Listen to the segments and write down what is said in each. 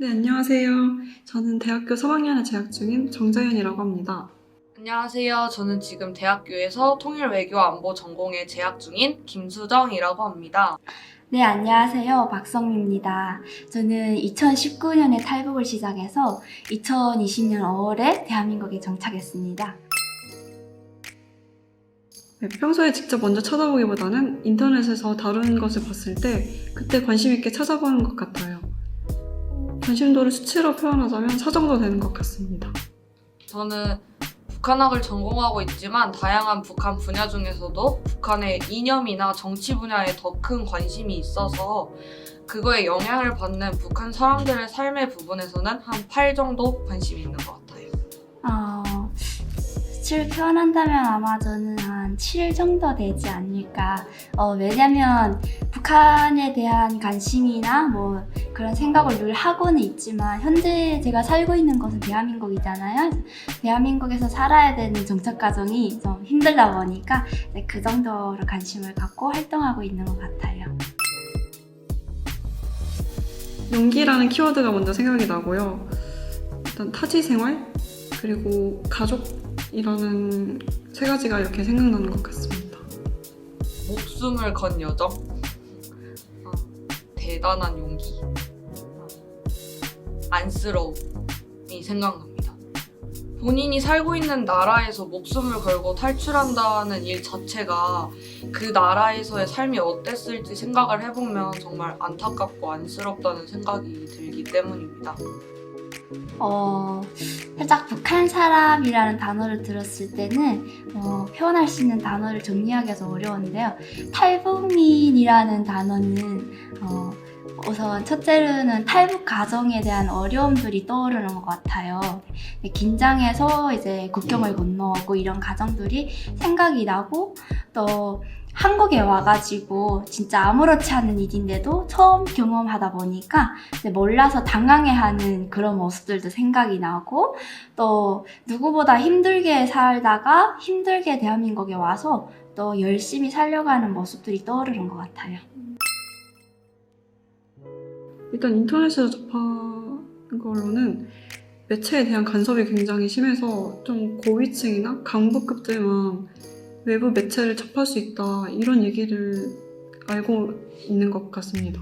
네, 안녕하세요. 저는 대학교 3학년에 재학 중인 정자연이라고 합니다. 안녕하세요. 저는 지금 대학교에서 통일외교안보 전공에 재학 중인 김수정이라고 합니다. 네, 안녕하세요. 박성미입니다. 저는 2019년에 탈북을 시작해서 2020년 5월에 대한민국에 정착했습니다. 네, 평소에 직접 먼저 찾아보기보다는 인터넷에서 다루는 것을 봤을 때 그때 관심 있게 찾아보는 것 같아요. 관심도를 수치로 표현하자면 사 정도 되는 것 같습니다. 저는 북한학을 전공하고 있지만 다양한 북한 분야 중에서도 북한의 이념이나 정치 분야에 더 큰 관심이 있어서 그거에 영향을 받는 북한 사람들의 삶의 부분에서는 한 8 정도 관심이 있는 것 같아요. 수치를 표현한다면 아마 저는 한 7 정도 되지 않을까. 왜냐면 북한에 대한 관심이나 뭐 그런 생각을 늘 하고는 있지만 현재 제가 살고 있는 곳은 대한민국이잖아요. 대한민국에서 살아야 되는 정착 과정이 좀 힘들다 보니까 그 정도로 관심을 갖고 활동하고 있는 것 같아요. 용기라는 키워드가 먼저 생각이 나고요. 일단 타지 생활, 그리고 가족이라는 세 가지가 이렇게 생각나는 것 같습니다. 목숨을 건 여정, 대단한 용기, 안쓰러움이 생각납니다. 본인이 살고 있는 나라에서 목숨을 걸고 탈출한다는 일 자체가 그 나라에서의 삶이 어땠을지 생각을 해보면 정말 안타깝고 안쓰럽다는 생각이 들기 때문입니다. 살짝 북한 사람이라는 단어를 들었을 때는 표현할 수 있는 단어를 정리하기가 좀 어려운데요. 탈북민이라는 단어는 우선 첫째로는 탈북 과정에 대한 어려움들이 떠오르는 것 같아요. 긴장해서 이제 국경을 건너고 이런 과정들이 생각이 나고 또 한국에 와가지고 진짜 아무렇지 않은 일인데도 처음 경험하다 보니까 몰라서 당황해하는 그런 모습들도 생각이 나고 또 누구보다 힘들게 살다가 힘들게 대한민국에 와서 또 열심히 살려가는 모습들이 떠오르는 것 같아요. 일단 인터넷에서 접한 걸로는 매체에 대한 간섭이 굉장히 심해서 좀 고위층이나 강부급들만 외부 매체를 접할 수 있다 이런 얘기를 알고 있는 것 같습니다.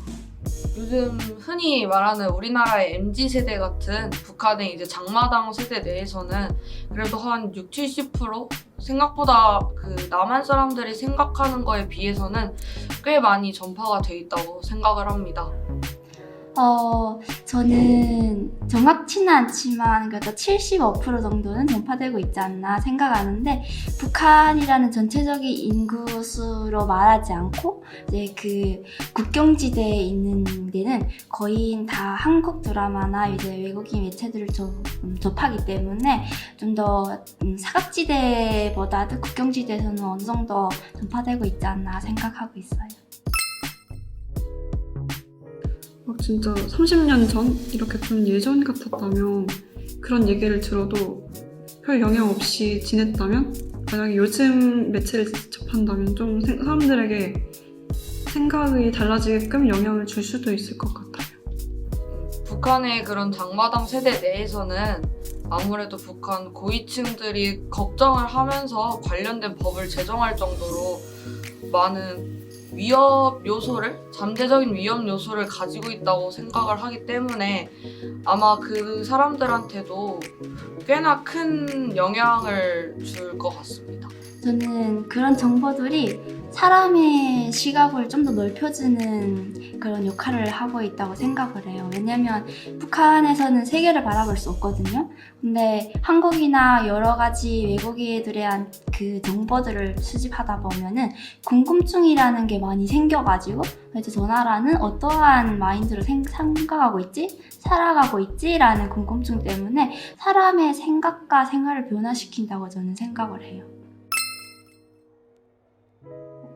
요즘 흔히 말하는 우리나라의 MZ세대 같은 북한의 이제 장마당 세대 내에서는 그래도 한 60-70% 생각보다 그 남한 사람들이 생각하는 거에 비해서는 꽤 많이 전파가 돼 있다고 생각을 합니다. 저는 정확치는 않지만 그래도 75% 정도는 전파되고 있지 않나 생각하는데 북한이라는 전체적인 인구 수로 말하지 않고 이제 그 국경지대에 있는 데는 거의 다 한국 드라마나 이제 외국인 매체들을 접하기 때문에 좀 더 사각지대보다도 국경지대에서는 어느 정도 전파되고 있지 않나 생각하고 있어요. 진짜 30년 전 이렇게 좀 예전 같았다면 그런 얘기를 들어도 별 영향 없이 지냈다면 만약에 요즘 매체를 접한다면 좀 사람들에게 생각이 달라지게끔 영향을 줄 수도 있을 것 같아요. 북한의 그런 장마당 세대 내에서는 아무래도 북한 고위층들이 걱정을 하면서 관련된 법을 제정할 정도로 많은 위협 요소를, 잠재적인 위협 요소를 가지고 있다고 생각을 하기 때문에 아마 그 사람들한테도 꽤나 큰 영향을 줄 것 같습니다. 저는 그런 정보들이 사람의 시각을 좀 더 넓혀주는 그런 역할을 하고 있다고 생각을 해요. 왜냐면 북한에서는 세계를 바라볼 수 없거든요. 근데 한국이나 여러 가지 외국인들에 대한 그 정보들을 수집하다 보면은 궁금증이라는 게 많이 생겨가지고 도대체 저 나라는 어떠한 마인드로 생각하고 있지? 살아가고 있지? 라는 궁금증 때문에 사람의 생각과 생활을 변화시킨다고 저는 생각을 해요.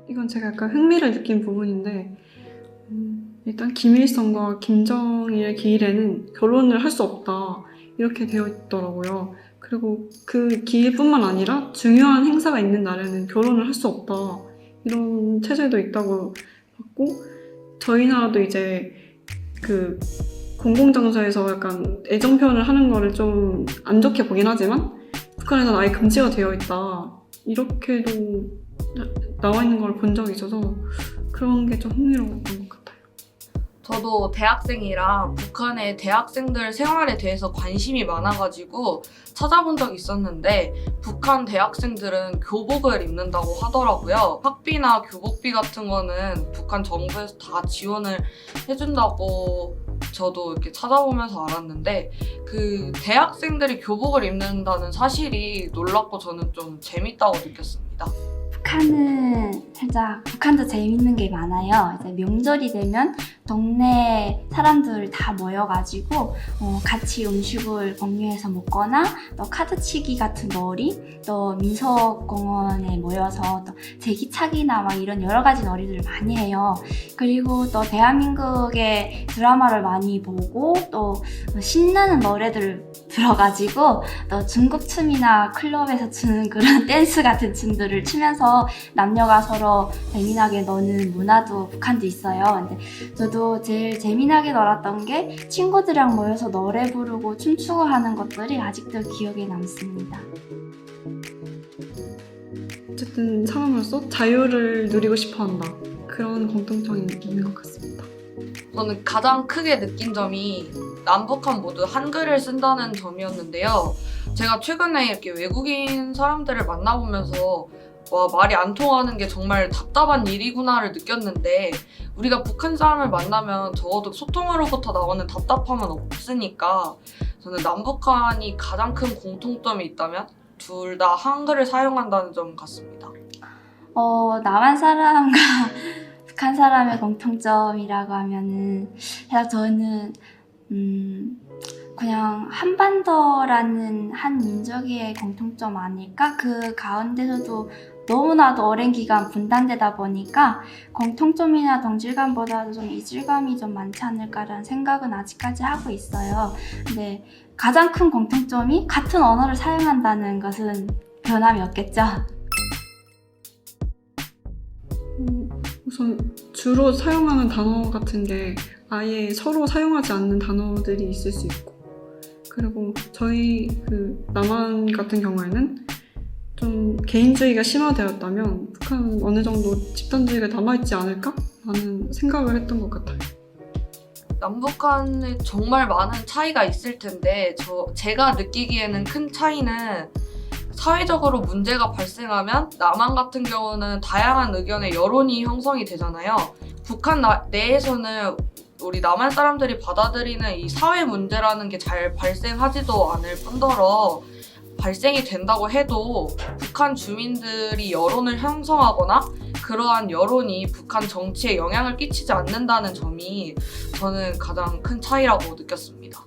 이건 제가 약간 흥미를 느낀 부분인데 일단 김일성과 김정일의 기일에는 결혼을 할 수 없다 이렇게 되어 있더라고요. 그리고 그 기일뿐만 아니라 중요한 행사가 있는 날에는 결혼을 할 수 없다 이런 체제도 있다고 봤고 저희 나라도 이제 그 공공장소에서 약간 애정 표현을 하는 거를 좀 안 좋게 보긴 하지만 북한에서는 아예 금지가 되어 있다. 이렇게도 나와 있는 걸 본 적이 있어서 그런 게 좀 흥미로웠던 것 같아요. 저도 대학생이랑 북한의 대학생들 생활에 대해서 관심이 많아가지고 찾아본 적이 있었는데 북한 대학생들은 교복을 입는다고 하더라고요. 학비나 교복비 같은 거는 북한 정부에서 다 지원을 해준다고 저도 이렇게 찾아보면서 알았는데 그 대학생들이 교복을 입는다는 사실이 놀랍고 저는 좀 재밌다고 느꼈습니다. 북한도 재밌는 게 많아요. 이제 명절이 되면 동네 사람들 다 모여가지고 같이 음식을 공유해서 먹거나 또 카드치기 같은 놀이, 또 민속공원에 모여서 또 제기차기나 막 이런 여러 가지 놀이들을 많이 해요. 그리고 또 대한민국의 드라마를 많이 보고 또 신나는 노래들을 들어가지고 또 중국 춤이나 클럽에서 추는 그런 댄스 같은 춤들을 추면서 남녀가 서로 재미나게 노는 문화도 북한도 있어요. 근데 저도 제일 재미나게 놀았던 게 친구들이랑 모여서 노래 부르고 춤추고 하는 것들이 아직도 기억에 남습니다. 어쨌든 사람으로서 자유를 누리고 싶어 한다. 그런 공통점이 있는 것 같습니다. 저는 가장 크게 느낀 점이 남북한 모두 한글을 쓴다는 점이었는데요. 제가 최근에 이렇게 외국인 사람들을 만나보면서 와, 말이 안 통하는 게 정말 답답한 일이구나를 느꼈는데 우리가 북한 사람을 만나면 적어도 소통으로부터 나오는 답답함은 없으니까 저는 남북한이 가장 큰 공통점이 있다면 둘 다 한글을 사용한다는 점 같습니다. 남한 사람과 북한 사람의 공통점이라고 하면은 사실 저는 그냥 한반도라는 한 민족의 공통점 아닐까? 그 가운데서도 너무나도 오랜 기간 분단되다 보니까 공통점이나 동질감보다도 좀 이질감이 좀 많지 않을까라는 생각은 아직까지 하고 있어요. 근데 가장 큰 공통점이 같은 언어를 사용한다는 것은 변함이 없겠죠. 우선 주로 사용하는 단어 같은 게 아예 서로 사용하지 않는 단어들이 있을 수 있고, 그리고 저희 남한 같은 경우에는 좀 개인주의가 심화되었다면 북한은 어느 정도 집단주의가 남아있지 않을까? 라는 생각을 했던 것 같아요. 남북한에 정말 많은 차이가 있을 텐데 제가 느끼기에는 큰 차이는 사회적으로 문제가 발생하면 남한 같은 경우는 다양한 의견의 여론이 형성이 되잖아요. 북한 내에서는 우리 남한 사람들이 받아들이는 이 사회 문제라는 게 잘 발생하지도 않을 뿐더러 발생이 된다고 해도 북한 주민들이 여론을 형성하거나 그러한 여론이 북한 정치에 영향을 끼치지 않는다는 점이 저는 가장 큰 차이라고 느꼈습니다.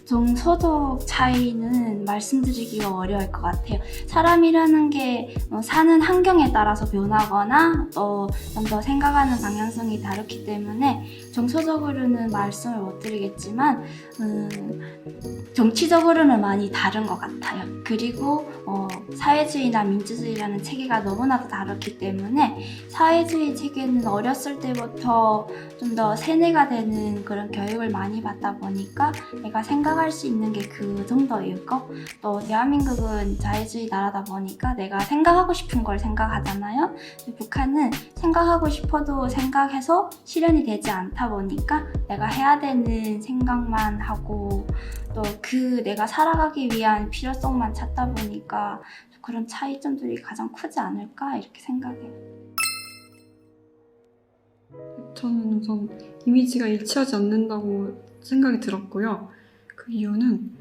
종소득 차이는 말씀드리기가 어려울 것 같아요. 사람이라는 게 사는 환경에 따라서 변하거나 또 좀 더 생각하는 방향성이 다르기 때문에 정서적으로는 말씀을 못 드리겠지만 정치적으로는 많이 다른 것 같아요. 그리고 사회주의나 민주주의라는 체계가 너무나도 다르기 때문에 사회주의 체계는 어렸을 때부터 좀 더 세뇌가 되는 그런 교육을 많이 받다 보니까 내가 생각할 수 있는 게 그 정도일 거. 또 대한민국은 자유주의 나라다 보니까 내가 생각하고 싶은 걸 생각하잖아요. 근데 북한은 생각하고 싶어도 생각해서 실현이 되지 않다 보니까 내가 해야 되는 생각만 하고 또 내가 살아가기 위한 필요성만 찾다 보니까 그런 차이점들이 가장 크지 않을까 이렇게 생각해요. 저는 우선 이미지가 일치하지 않는다고 생각이 들었고요. 그 이유는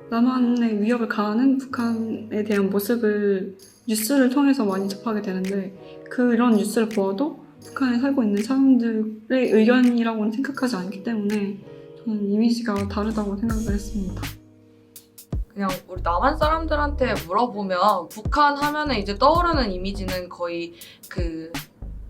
남한의 위협을 가하는 북한에 대한 모습을 뉴스를 통해서 많이 접하게 되는데 그런 뉴스를 보아도 북한에 살고 있는 사람들의 의견이라고는 생각하지 않기 때문에 저는 이미지가 다르다고 생각을 했습니다. 그냥 우리 남한 사람들한테 물어보면 북한 하면은 이제 떠오르는 이미지는 거의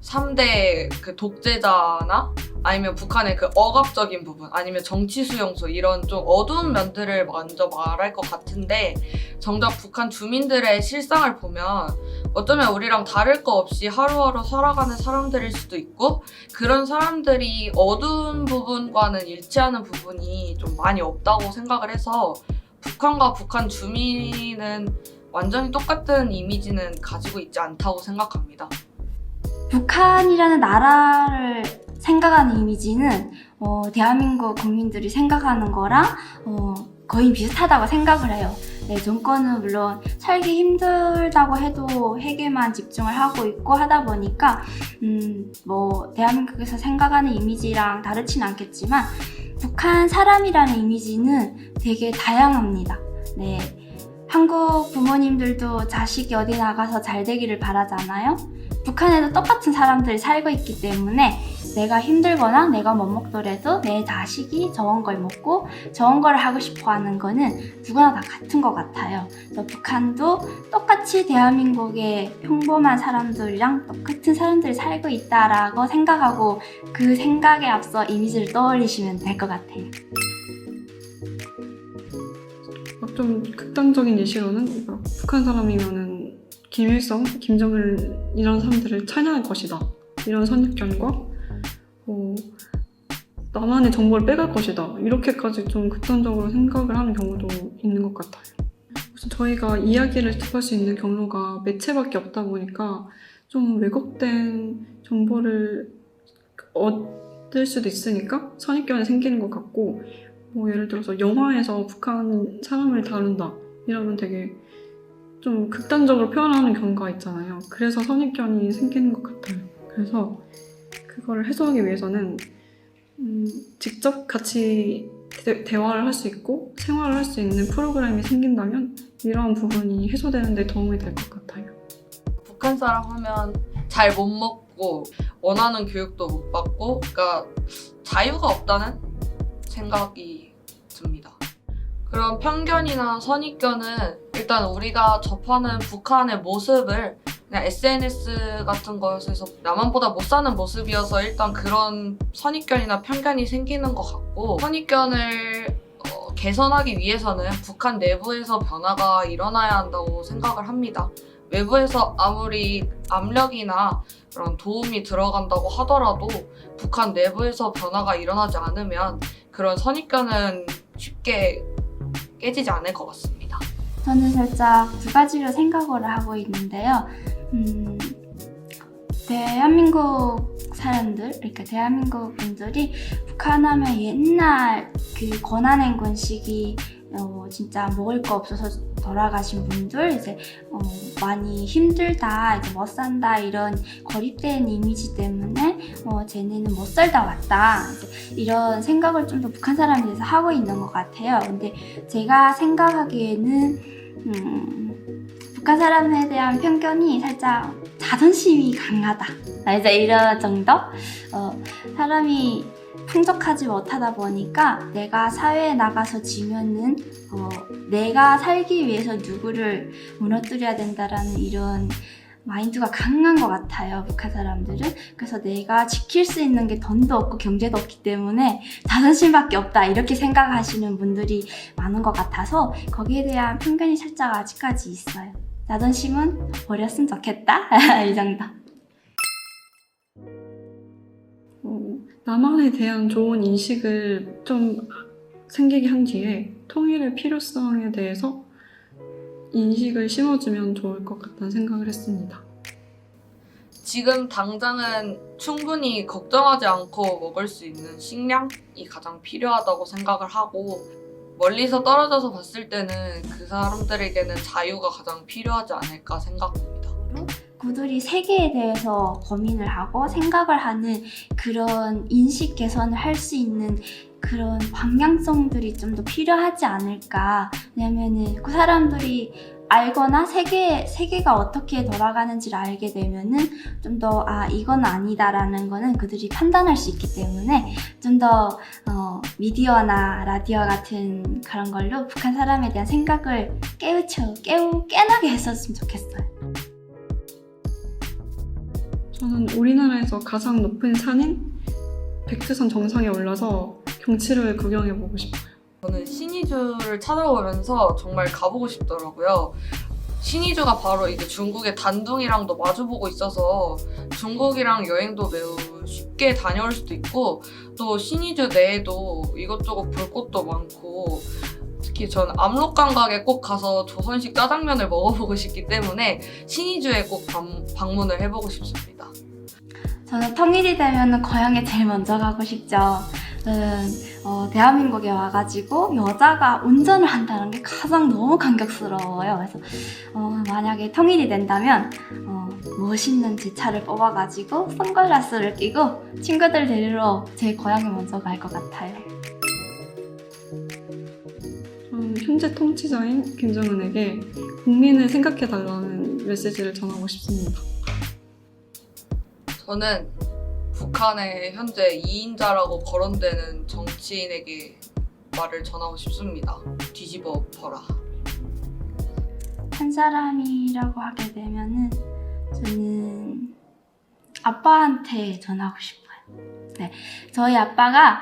3대 독재자나 아니면 북한의 억압적인 부분 아니면 정치 수용소 이런 좀 어두운 면들을 먼저 말할 것 같은데 정작 북한 주민들의 실상을 보면 어쩌면 우리랑 다를 거 없이 하루하루 살아가는 사람들일 수도 있고 그런 사람들이 어두운 부분과는 일치하는 부분이 좀 많이 없다고 생각을 해서 북한과 북한 주민은 완전히 똑같은 이미지는 가지고 있지 않다고 생각합니다. 북한이라는 나라를 생각하는 이미지는 대한민국 국민들이 생각하는 거랑 거의 비슷하다고 생각을 해요. 네, 정권은 물론 살기 힘들다고 해도 핵에만 집중을 하고 있고 하다 보니까 뭐 대한민국에서 생각하는 이미지랑 다르진 않겠지만 북한 사람이라는 이미지는 되게 다양합니다. 네, 한국 부모님들도 자식이 어디 나가서 잘 되기를 바라잖아요. 북한에도 똑같은 사람들이 살고 있기 때문에 내가 힘들거나 내가 못 먹더라도 내 자식이 좋은 걸 먹고 좋은 걸 하고 싶어 하는 거는 누구나 다 같은 것 같아요. 그래서 북한도 똑같이 대한민국의 평범한 사람들이랑 똑같은 사람들이 살고 있다라고 생각하고 그 생각에 앞서 이미지를 떠올리시면 될 것 같아요. 좀 극단적인 예시로는 북한 사람이면은 김일성, 김정일 이런 사람들을 찬양할 것이다. 이런 선입견과 나만의 정보를 빼갈 것이다. 이렇게까지 좀 극단적으로 생각을 하는 경우도 있는 것 같아요. 우선 저희가 이야기를 접할 수 있는 경로가 매체밖에 없다 보니까 좀 왜곡된 정보를 얻을 수도 있으니까 선입견이 생기는 것 같고 뭐 예를 들어서 영화에서 북한 사람을 다룬다 이러면 되게 좀 극단적으로 표현하는 경우가 있잖아요. 그래서 선입견이 생기는 것 같아요. 그래서 그거를 해소하기 위해서는 직접 같이 대화를 할 수 있고 생활을 할 수 있는 프로그램이 생긴다면 이러한 부분이 해소되는 데 도움이 될 것 같아요. 북한 사람 하면 잘 못 먹고 원하는 교육도 못 받고 그러니까 자유가 없다는 생각이 듭니다. 그런 편견이나 선입견은 일단 우리가 접하는 북한의 모습을 그냥 SNS 같은 것에서 남한보다 못 사는 모습이어서 일단 그런 선입견이나 편견이 생기는 것 같고 선입견을 개선하기 위해서는 북한 내부에서 변화가 일어나야 한다고 생각을 합니다. 외부에서 아무리 압력이나 그런 도움이 들어간다고 하더라도 북한 내부에서 변화가 일어나지 않으면 그런 선입견은 쉽게 깨지지 않을 것 같습니다. 저는 살짝 두 가지로 생각을 하고 있는데요. 대한민국 사람들, 그러니까 대한민국 분들이 북한 하면 옛날 그 권한행군 시기 진짜 먹을 거 없어서 돌아가신 분들 이제 많이 힘들다, 이제 못 산다 이런 고립된 이미지 때문에 쟤네는 못 살다 왔다 이제 이런 생각을 좀 더 북한 사람에 대해서 하고 있는 것 같아요. 근데 제가 생각하기에는 북한 사람에 대한 편견이 살짝 자존심이 강하다. 이제 이런 정도? 사람이 풍족하지 못하다 보니까 내가 사회에 나가서 지면은 내가 살기 위해서 누구를 무너뜨려야 된다라는 이런 마인드가 강한 것 같아요, 북한 사람들은. 그래서 내가 지킬 수 있는 게 돈도 없고 경제도 없기 때문에 자존심밖에 없다 이렇게 생각하시는 분들이 많은 것 같아서 거기에 대한 편견이 살짝 아직까지 있어요. 자존심은 버렸으면 좋겠다 이 정도. 남한에 대한 좋은 인식을 좀 생기게 한 뒤에 통일의 필요성에 대해서 인식을 심어주면 좋을 것 같다는 생각을 했습니다. 지금 당장은 충분히 걱정하지 않고 먹을 수 있는 식량이 가장 필요하다고 생각을 하고 멀리서 떨어져서 봤을 때는 그 사람들에게는 자유가 가장 필요하지 않을까 생각합니다. 그들이 세계에 대해서 고민을 하고 생각을 하는 그런 인식 개선을 할 수 있는 그런 방향성들이 좀 더 필요하지 않을까. 왜냐면은 그 사람들이 알거나 세계가 어떻게 돌아가는지를 알게 되면은 좀 더 이건 아니다라는 거는 그들이 판단할 수 있기 때문에 좀 더 미디어나 라디오 같은 그런 걸로 북한 사람에 대한 생각을 깨나게 했었으면 좋겠어요. 저는 우리나라에서 가장 높은 산인 백두산 정상에 올라서 경치를 구경해보고 싶어요. 저는 신의주를 찾아보면서 정말 가보고 싶더라고요. 신의주가 바로 이제 중국의 단둥이랑도 마주보고 있어서 중국이랑 여행도 매우 쉽게 다녀올 수도 있고, 또 신의주 내에도 이것저것 볼 곳도 많고, 특히 전 압록 감각에 꼭 가서 조선식 짜장면을 먹어보고 싶기 때문에 신의주에 꼭 방문을 해보고 싶습니다. 저는 통일이 되면 고향에 제일 먼저 가고 싶죠. 저는 대한민국에 와가지고 여자가 운전을 한다는 게 가장 너무 감격스러워요. 그래서 만약에 통일이 된다면 멋있는 제 차를 뽑아가지고 선글라스를 끼고 친구들 데리러 제 고향에 먼저 갈 것 같아요. 현재 통치자인 김정은에게 국민을 생각해달라는 메시지를 전하고 싶습니다. 저는 북한의 현재 2인자라고 거론되는 정치인에게 말을 전하고 싶습니다. 뒤집어 엎어라. 한 사람이라고 하게 되면은 저는 아빠한테 전하고 싶어요. 네, 저희 아빠가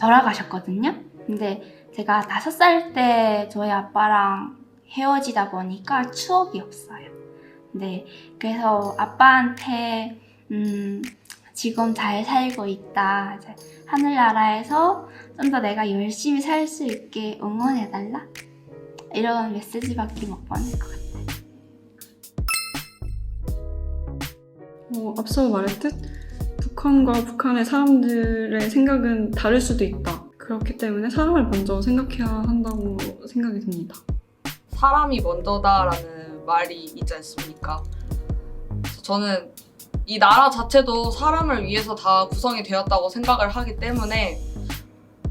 돌아가셨거든요. 근데 제가 5살 때 저희 아빠랑 헤어지다 보니까 추억이 없어요. 네, 그래서 아빠한테 지금 잘 살고 있다. 이제 하늘나라에서 좀 더 내가 열심히 살 수 있게 응원해달라. 이런 메시지밖에 못 보낼 것 같아요. 앞서 말했듯 북한과 북한의 사람들의 생각은 다를 수도 있다. 그렇기 때문에 사람을 먼저 생각해야 한다고 생각이 듭니다. 사람이 먼저다라는 말이 있지 않습니까? 그래서 저는 이 나라 자체도 사람을 위해서 다 구성이 되었다고 생각을 하기 때문에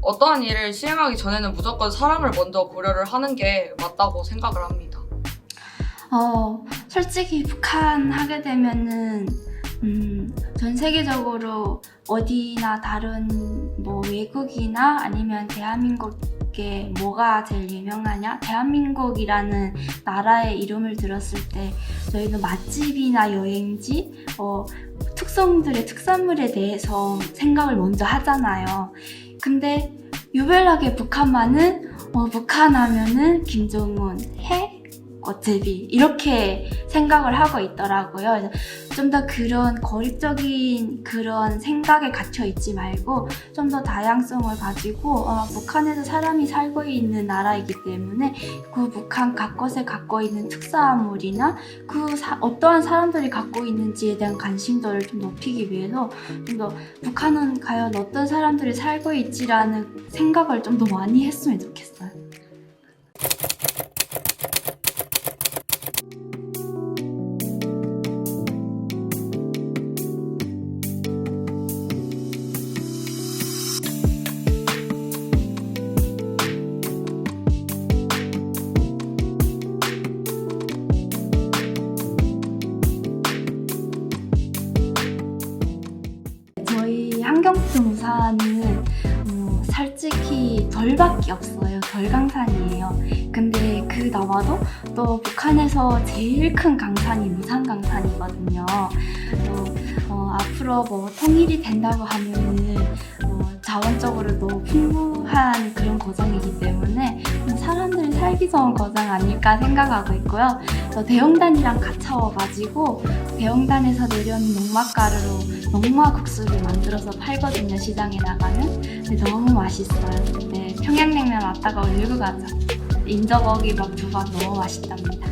어떠한 일을 시행하기 전에는 무조건 사람을 먼저 고려를 하는 게 맞다고 생각을 합니다. 솔직히 북한 하게 되면은 전 세계적으로 어디나 다른 뭐 외국이나 아니면 대한민국에 뭐가 제일 유명하냐? 대한민국이라는 나라의 이름을 들었을 때 저희는 맛집이나 여행지, 특성들의 특산물에 대해서 생각을 먼저 하잖아요. 근데 유별나게 북한만은 북한 하면은 김정은, 해, 제비 이렇게 생각을 하고 있더라고요. 좀 더 그런 고립적인 그런 생각에 갇혀 있지 말고 좀 더 다양성을 가지고 북한에서 사람이 살고 있는 나라이기 때문에 그 북한 각곳에 갖고 있는 특산물이나 어떠한 사람들이 갖고 있는지에 대한 관심도를 좀 높이기 위해서 좀 더 북한은 과연 어떤 사람들이 살고 있지라는 생각을 좀 더 많이 했으면 좋겠어요. 저희 한경등산은 솔직히 절밖에 없어요. 절강산이에요. 근데 그 나와도 또 북한에서 제일 큰 강산이 무산강산이거든요. 앞으로 뭐 통일이 된다고 하면은 자원적으로도 풍부한 그런 고장이기 때문에 사람들이 살기 좋은 고장 아닐까 생각하고 있고요. 대형단이랑 같아와가지고 대형단에서 내려오는 녹막가루로 녹마국수를 만들어서 팔거든요. 시장에 나가면. 근데 너무 맛있어요. 네, 평양냉면 왔다가 울고 가죠. 인저고기 막 두박 너무 맛있답니다.